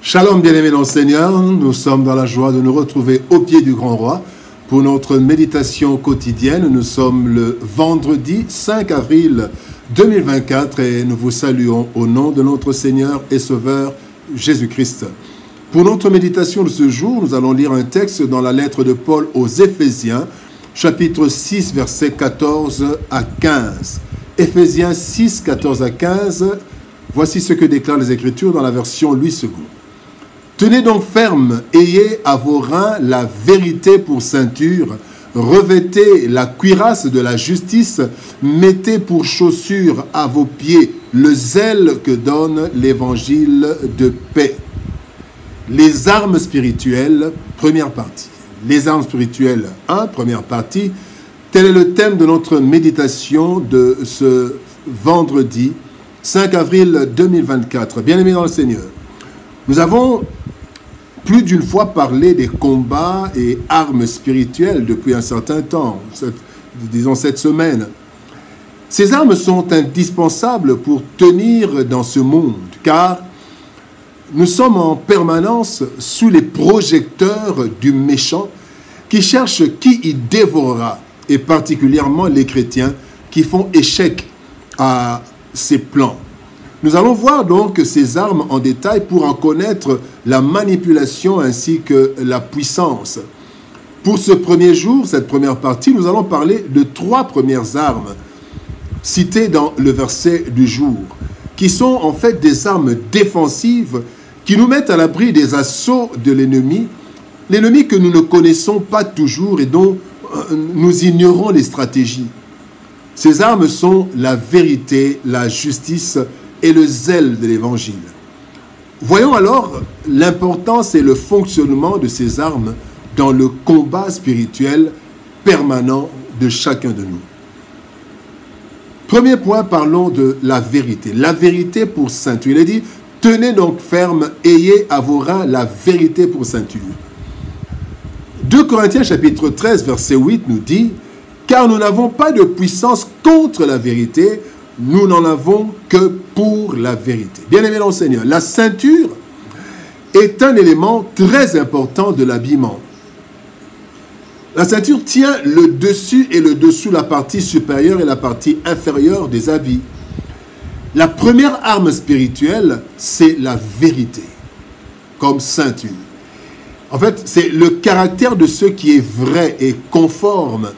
Shalom bien-aimés dans le Seigneur, nous sommes dans la joie de nous retrouver au pied du Grand Roi pour notre méditation quotidienne. Nous sommes le vendredi 5 avril 2024 et nous vous saluons au nom de notre Seigneur et Sauveur Jésus-Christ. Pour notre méditation de ce jour, nous allons lire un texte dans la lettre de Paul aux Éphésiens, chapitre 6, versets 14 à 15. Éphésiens 6, 14 à 15, voici ce que déclarent les Écritures dans la version Louis II. Tenez donc ferme, ayez à vos reins la vérité pour ceinture, revêtez la cuirasse de la justice, mettez pour chaussure à vos pieds le zèle que donne l'évangile de paix. Les armes spirituelles, première partie. Les armes spirituelles, 1, première partie. Tel est le thème de notre méditation de ce vendredi 5 avril 2024. Bien-aimés dans le Seigneur, nous avons plus d'une fois parlé des combats et armes spirituelles depuis un certain temps, disons cette semaine. Ces armes sont indispensables pour tenir dans ce monde, car nous sommes en permanence sous les projecteurs du méchant qui cherche qui y dévorera, et particulièrement les chrétiens qui font échec à ses plans. Nous allons voir donc ces armes en détail pour en connaître la manipulation ainsi que la puissance. Pour ce premier jour, cette première partie, nous allons parler de 3 premières armes citées dans le verset du jour, qui sont en fait des armes défensives qui nous mettent à l'abri des assauts de l'ennemi que nous ne connaissons pas toujours et dont nous ignorons les stratégies. Ces armes sont la vérité, la justice et le zèle de l'Évangile. Voyons alors l'importance et le fonctionnement de ces armes dans le combat spirituel permanent de chacun de nous. Premier point, parlons de la vérité. La vérité pour ceinture. Il est dit, tenez donc ferme, ayez à vos reins la vérité pour ceinture. 2 Corinthiens chapitre 13, verset 8 nous dit, car nous n'avons pas de puissance contre la vérité, nous n'en avons que pour la vérité. Bien-aimés dans le Seigneur, la ceinture est un élément très important de l'habillement. La ceinture tient le dessus et le dessous, la partie supérieure et la partie inférieure des habits. La première arme spirituelle, c'est la vérité, comme ceinture. En fait, c'est le caractère de ce qui est vrai et conforme.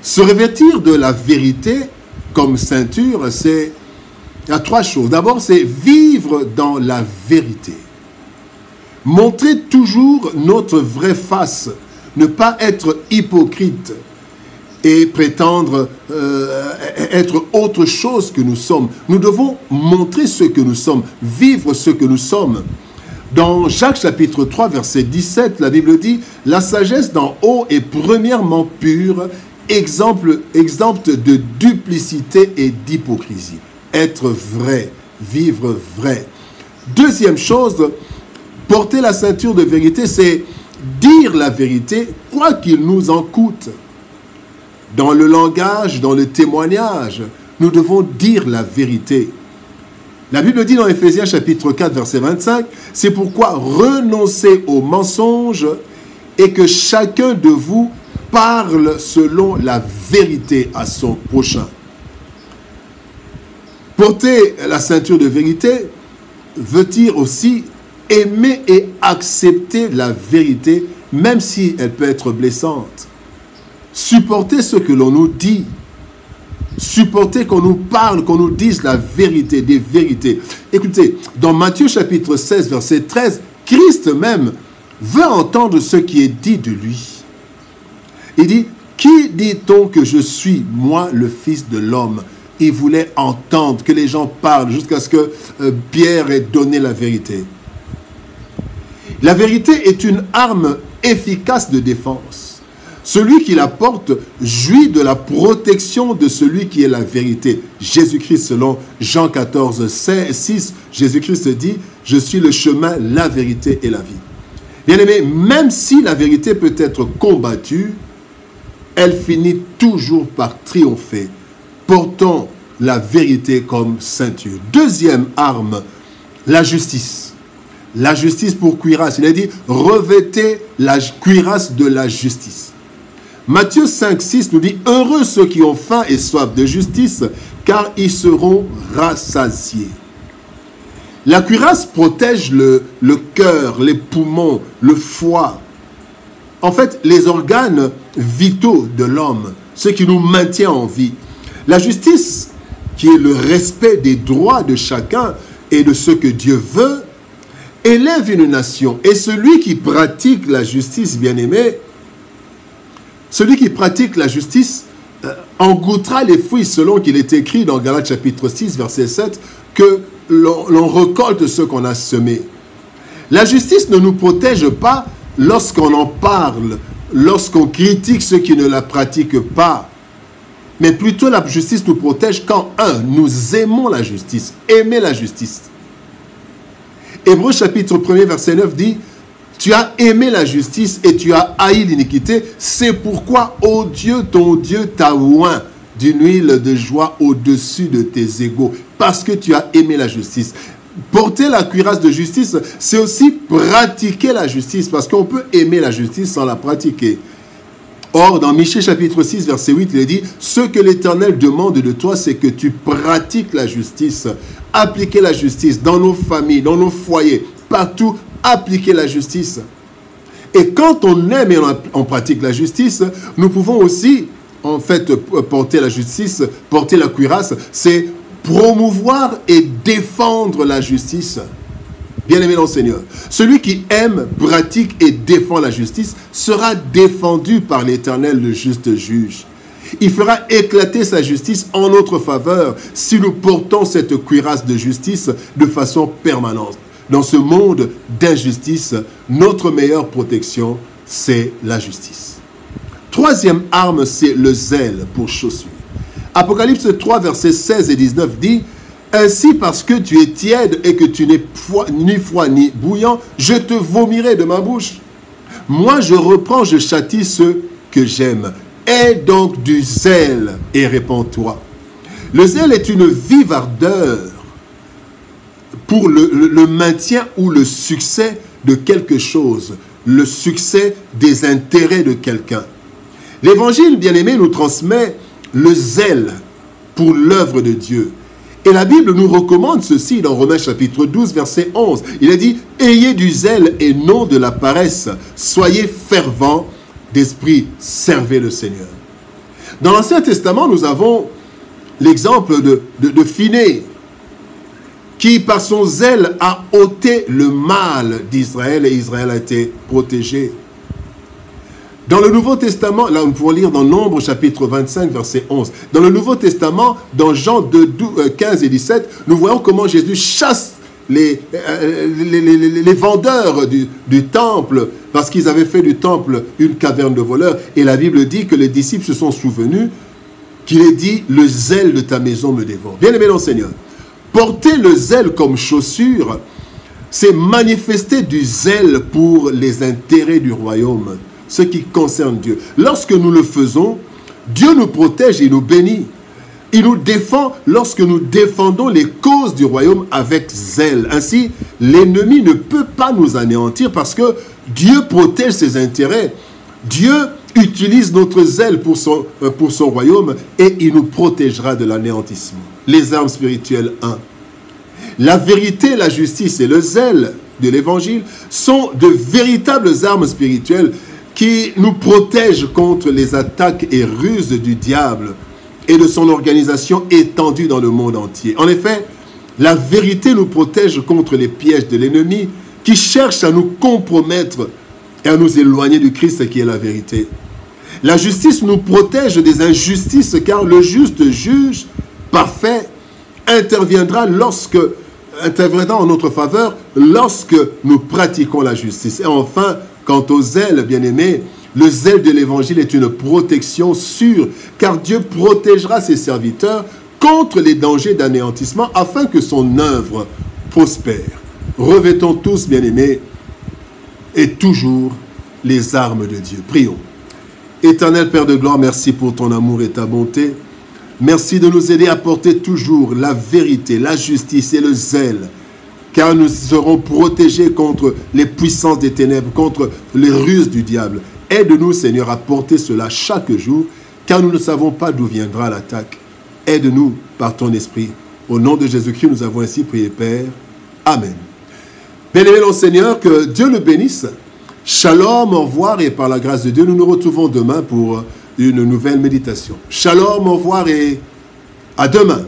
Se revêtir de la vérité comme ceinture, il y a 3 choses. D'abord, c'est vivre dans la vérité. Montrer toujours notre vraie face. Ne pas être hypocrite et prétendre être autre chose que nous sommes. Nous devons montrer ce que nous sommes, vivre ce que nous sommes. Dans Jacques chapitre 3, verset 17, la Bible dit « La sagesse d'en haut est premièrement pure, exempte de duplicité et d'hypocrisie. » Être vrai, vivre vrai. Deuxième chose, porter la ceinture de vérité, c'est dire la vérité, quoi qu'il nous en coûte. Dans le langage, dans le témoignage, nous devons dire la vérité. La Bible dit dans Éphésiens chapitre 4, verset 25, « C'est pourquoi renoncez aux mensonges et que chacun de vous parle selon la vérité à son prochain. » Porter la ceinture de vérité veut dire aussi aimer et accepter la vérité, même si elle peut être blessante. Supporter ce que l'on nous dit. Supporter qu'on nous parle, qu'on nous dise la vérité, des vérités. Écoutez, dans Matthieu chapitre 16, verset 13, Christ même veut entendre ce qui est dit de lui. Il dit, qui dit-on que je suis, moi, le Fils de l'homme? Il voulait entendre, que les gens parlent, jusqu'à ce que Pierre ait donné la vérité. La vérité est une arme efficace de défense. Celui qui la porte jouit de la protection de celui qui est la vérité. Jésus-Christ, selon Jean 14, 6, Jésus-Christ dit, « Je suis le chemin, la vérité et la vie. » Bien-aimés, même si la vérité peut être combattue, elle finit toujours par triompher. Portons la vérité comme ceinture. Deuxième arme, la justice. la justice pour cuirasse. Il a dit, revêtez la cuirasse de la justice. Matthieu 5, 6 nous dit, heureux ceux qui ont faim et soif de justice, car ils seront rassasiés. La cuirasse protège le cœur, les poumons, le foie. En fait, les organes vitaux de l'homme, ce qui nous maintient en vie. La justice, qui est le respect des droits de chacun et de ce que Dieu veut, élève une nation. Et celui qui pratique la justice, bien-aimé, celui qui pratique la justice en goûtera les fruits, selon qu'il est écrit dans Galates chapitre 6, verset 7, que l'on récolte ce qu'on a semé. La justice ne nous protège pas lorsqu'on en parle, lorsqu'on critique ceux qui ne la pratiquent pas. Mais plutôt la justice nous protège quand, nous aimons la justice, aimer la justice. Hébreux chapitre 1er, verset 9 dit, « Tu as aimé la justice et tu as haï l'iniquité, c'est pourquoi, ô Dieu, ton Dieu t'a oint d'une huile de joie au-dessus de tes égaux, parce que tu as aimé la justice. » Porter la cuirasse de justice, c'est aussi pratiquer la justice, parce qu'on peut aimer la justice sans la pratiquer. Or, dans Michée chapitre 6, verset 8, il est dit, « Ce que l'Éternel demande de toi, c'est que tu pratiques la justice. » Appliquer la justice dans nos familles, dans nos foyers, partout, appliquer la justice. Et quand on aime et on pratique la justice, nous pouvons aussi, en fait, porter la justice, porter la cuirasse, c'est promouvoir et défendre la justice. Bien-aimé dans le Seigneur, celui qui aime, pratique et défend la justice sera défendu par l'Éternel, le juste juge. Il fera éclater sa justice en notre faveur si nous portons cette cuirasse de justice de façon permanente. Dans ce monde d'injustice, notre meilleure protection, c'est la justice. Troisième arme, c'est le zèle pour chaussure. Apocalypse 3, versets 16 et 19 dit, « Ainsi, parce que tu es tiède et que tu n'es ni froid ni bouillant, je te vomirai de ma bouche. Moi, je reprends, je châtie ceux que j'aime. Aie donc du zèle et répands-toi. » Le zèle est une vive ardeur pour le maintien ou le succès de quelque chose, le succès des intérêts de quelqu'un. L'Évangile, bien-aimé, nous transmet le zèle pour l'œuvre de Dieu. Et la Bible nous recommande ceci dans Romains chapitre 12, verset 11. Il a dit, « Ayez du zèle et non de la paresse, soyez fervents d'esprit, servez le Seigneur. » Dans l'Ancien Testament, nous avons l'exemple de Phinées, qui par son zèle a ôté le mal d'Israël et Israël a été protégé. Dans le Nouveau Testament, là nous pouvons lire dans Nombre chapitre 25 verset 11. Dans le Nouveau Testament, dans Jean 2, 15 et 17, nous voyons comment Jésus chasse les vendeurs du temple parce qu'ils avaient fait du temple une caverne de voleurs. Et la Bible dit que les disciples se sont souvenus qu'il est dit « Le zèle de ta maison me dévore ». Bien-aimé dans le Seigneur, porter le zèle comme chaussure, c'est manifester du zèle pour les intérêts du royaume, ce qui concerne Dieu. Lorsque nous le faisons, Dieu nous protège et nous bénit. Il nous défend lorsque nous défendons les causes du royaume avec zèle. Ainsi, l'ennemi ne peut pas nous anéantir parce que Dieu protège ses intérêts. Dieu utilise notre zèle pour son royaume et il nous protégera de l'anéantissement. Les armes spirituelles 1. La vérité, la justice et le zèle de l'évangile sont de véritables armes spirituelles qui nous protègent contre les attaques et ruses du diable et de son organisation étendue dans le monde entier. En effet, la vérité nous protège contre les pièges de l'ennemi qui cherche à nous compromettre et à nous éloigner du Christ qui est la vérité. La justice nous protège des injustices car le juste juge parfait interviendra en notre faveur lorsque nous pratiquons la justice. Et enfin, quant au zèle, bien-aimé, le zèle de l'évangile est une protection sûre, car Dieu protégera ses serviteurs contre les dangers d'anéantissement afin que son œuvre prospère. Revêtons tous, bien-aimés, et toujours les armes de Dieu. Prions. Éternel Père de gloire, merci pour ton amour et ta bonté. Merci de nous aider à porter toujours la vérité, la justice et le zèle car nous serons protégés contre les puissances des ténèbres, contre les ruses du diable. Aide-nous, Seigneur, à porter cela chaque jour, car nous ne savons pas d'où viendra l'attaque. Aide-nous par ton esprit. Au nom de Jésus-Christ, nous avons ainsi prié, Père. Amen. Bien-aimé le Seigneur, que Dieu le bénisse. Shalom, au revoir, et par la grâce de Dieu, nous nous retrouvons demain pour une nouvelle méditation. Shalom, au revoir et à demain.